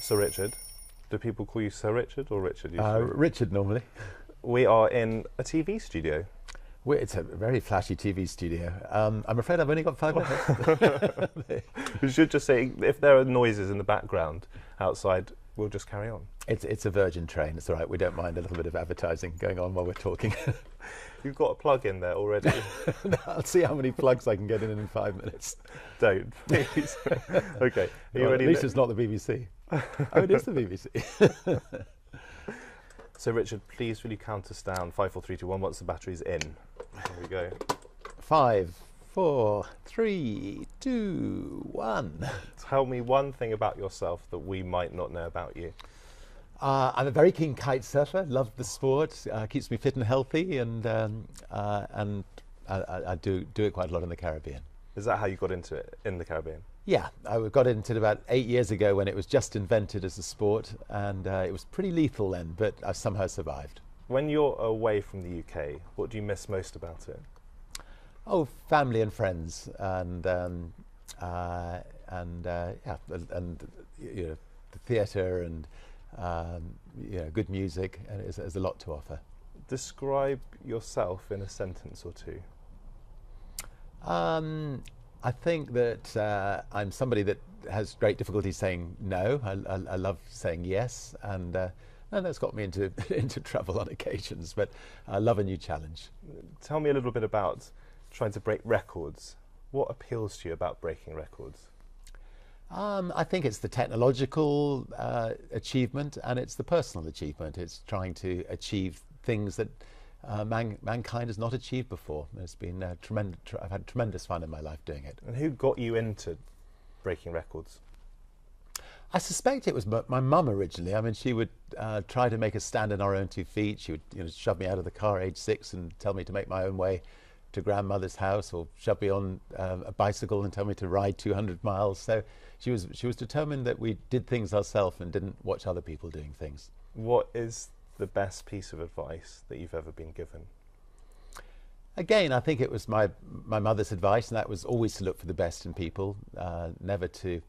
Sir Richard. Do people call you Sir Richard or Richard usually? Richard normally. We are in a TV studio. It's a very flashy TV studio. I'm afraid I've only got 5 minutes. We should just say, if there are noises in the background outside, we'll just carry on. It's a Virgin train. It's all right. We don't mind a little bit of advertising going on while we're talking. You've got a plug in there already. I'll see how many plugs I can get in 5 minutes. Don't, please. Okay. Are you ready? At least it's not the BBC. Oh, it is the BBC. So, Richard, please will you count us down? 5, 4, 3, 2, 1. Once the battery's in. Here we go. 5, 4, 3, 2, 1. Tell me one thing about yourself that we might not know about you. I'm a very keen kite surfer. Love the sport. Keeps me fit and healthy, and I do it quite a lot in the Caribbean. Is that how you got into it in the Caribbean? Yeah, I got into it about 8 years ago when it was just invented as a sport, and it was pretty lethal then, but I somehow survived. When you're away from the UK, what do you miss most about it? Oh, family and friends, and you know, the theatre and you know, good music, and there's a lot to offer. Describe yourself in a sentence or two. I think that I'm somebody that has great difficulty saying no. I love saying yes, and that's got me into into trouble on occasions. But I love a new challenge. Tell me a little bit about trying to break records. What appeals to you about breaking records? I think it's the technological achievement, and it's the personal achievement. It's trying to achieve things that mankind has not achieved before. It's been tremendous. I've had tremendous fun in my life doing it. And who got you into breaking records? I suspect it was my mum originally. I mean, she would try to make us stand on our own 2 feet. She would, you know, shove me out of the car age 6 and tell me to make my own way to grandmother's house, or shove me on a bicycle and tell me to ride 200 miles. So she was determined that we did things ourselves and didn't watch other people doing things. What is the best piece of advice that you've ever been given? Again, I think it was my mother's advice, and that was always to look for the best in people, never to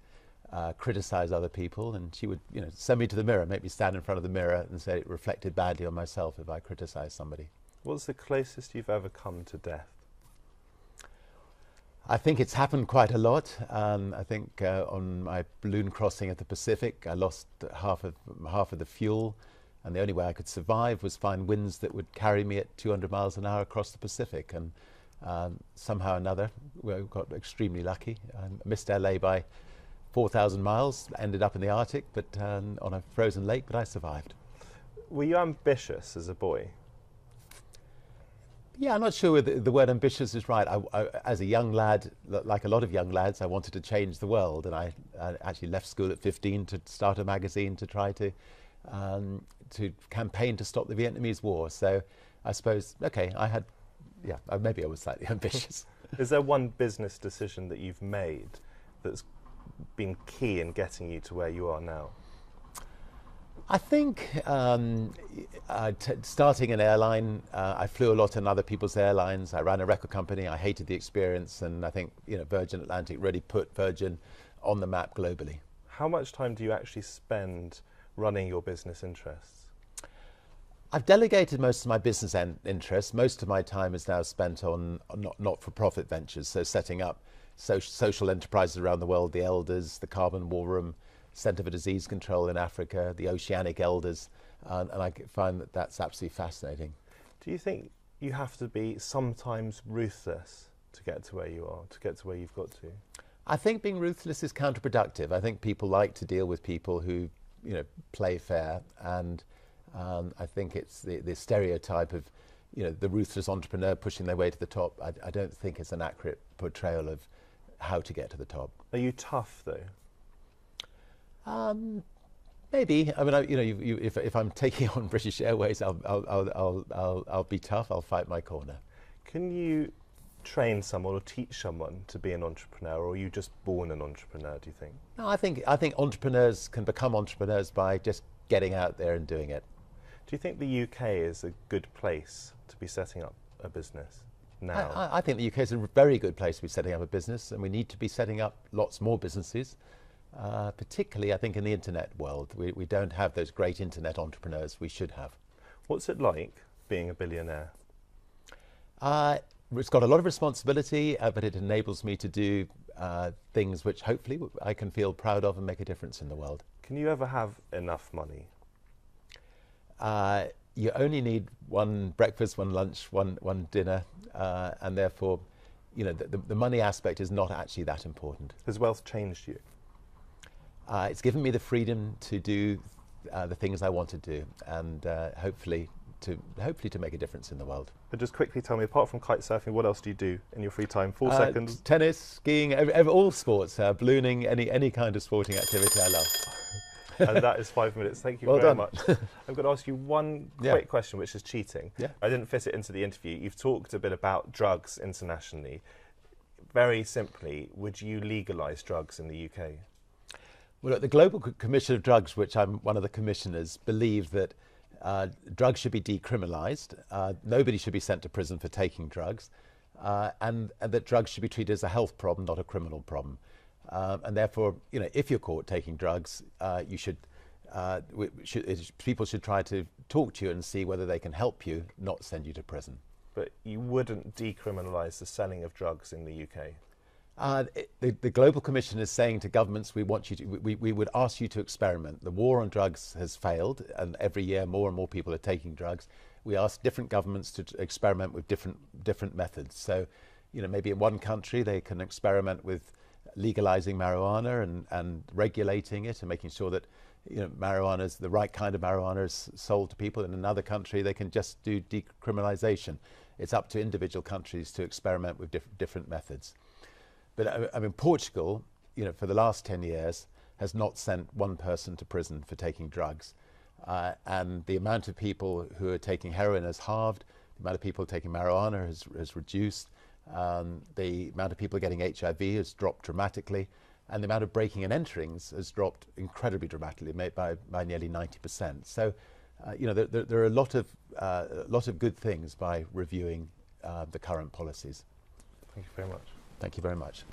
criticize other people. And she would, you know, send me to the mirror, make me stand in front of the mirror and say it reflected badly on myself if I criticized somebody. What's the closest you've ever come to death? I think it's happened quite a lot. I think on my balloon crossing at the Pacific, I lost half of the fuel, and the only way I could survive was find winds that would carry me at 200 miles an hour across the Pacific. And somehow or another, we got extremely lucky. I missed LA by 4,000 miles, ended up in the Arctic, but on a frozen lake, but I survived. Were you ambitious as a boy? Yeah, I'm not sure whether the word ambitious is right. As a young lad, like a lot of young lads, I wanted to change the world, and I actually left school at 15 to start a magazine to try to campaign to stop the Vietnamese War. So I suppose, okay, maybe I was slightly ambitious. Is there one business decision that you've made that's been key in getting you to where you are now? I think starting an airline, I flew a lot in other people's airlines. I ran a record company. I hated the experience, and I think, you know, Virgin Atlantic really put Virgin on the map globally. How much time do you actually spend running your business interests? I've delegated most of my business interests. Most of my time is now spent on not-for-profit ventures, so setting up social enterprises around the world, the Elders, the Carbon War Room, Centre for Disease Control in Africa, the Oceanic Elders, and I find that that's absolutely fascinating. Do you think you have to be sometimes ruthless to get to where you are, to get to where you've got to? I think being ruthless is counterproductive. I think people like to deal with people who, you know, play fair, and I think it's the stereotype of, you know, the ruthless entrepreneur pushing their way to the top. I don't think it's an accurate portrayal of how to get to the top. Are you tough though? Maybe. I mean, if I'm taking on British Airways, I'll be tough. I'll fight my corner. Can you train someone or teach someone to be an entrepreneur, or are you just born an entrepreneur, do you think? No, I think entrepreneurs can become entrepreneurs by just getting out there and doing it. Do you think the UK is a good place to be setting up a business now? I think the UK is a very good place to be setting up a business, and we need to be setting up lots more businesses. particularly I think in the internet world. We don't have those great internet entrepreneurs we should have. What's it like being a billionaire? It's got a lot of responsibility, but it enables me to do things which hopefully I can feel proud of and make a difference in the world. Can you ever have enough money? You only need one breakfast, one lunch, one dinner, and therefore, you know, the money aspect is not actually that important. Has wealth changed you? It's given me the freedom to do the things I want to do, and hopefully to make a difference in the world. But just quickly tell me, apart from kite surfing, what else do you do in your free time? 4 seconds. Tennis, skiing, all sports, ballooning, any kind of sporting activity I love. And that is 5 minutes. Thank you Well very done. much. I'm going to ask you one quick question, which is cheating. Yeah. I didn't fit it into the interview. You've talked a bit about drugs internationally. Very simply, would you legalise drugs in the UK? Well, look, the Global Commission of Drugs, which I'm one of the commissioners, believe that drugs should be decriminalised. Nobody should be sent to prison for taking drugs, and that drugs should be treated as a health problem, not a criminal problem. And therefore, you know, if you're caught taking drugs, people should try to talk to you and see whether they can help you, not send you to prison. But you wouldn't decriminalise the selling of drugs in the UK? The Global Commission is saying to governments, we would ask you to experiment. The war on drugs has failed, and every year more and more people are taking drugs. We ask different governments to experiment with different methods. So, you know, maybe in one country they can experiment with legalizing marijuana and regulating it and making sure that, you know, the right kind of marijuana is sold to people. In another country they can just do decriminalization. It's up to individual countries to experiment with different methods. But I mean, Portugal, you know, for the last 10 years has not sent one person to prison for taking drugs. And the amount of people who are taking heroin has halved, the amount of people taking marijuana has reduced, the amount of people getting HIV has dropped dramatically, and the amount of breaking and enterings has dropped incredibly dramatically, by nearly 90%. So, you know, there are a lot of good things by reviewing the current policies. Thank you very much. Thank you very much.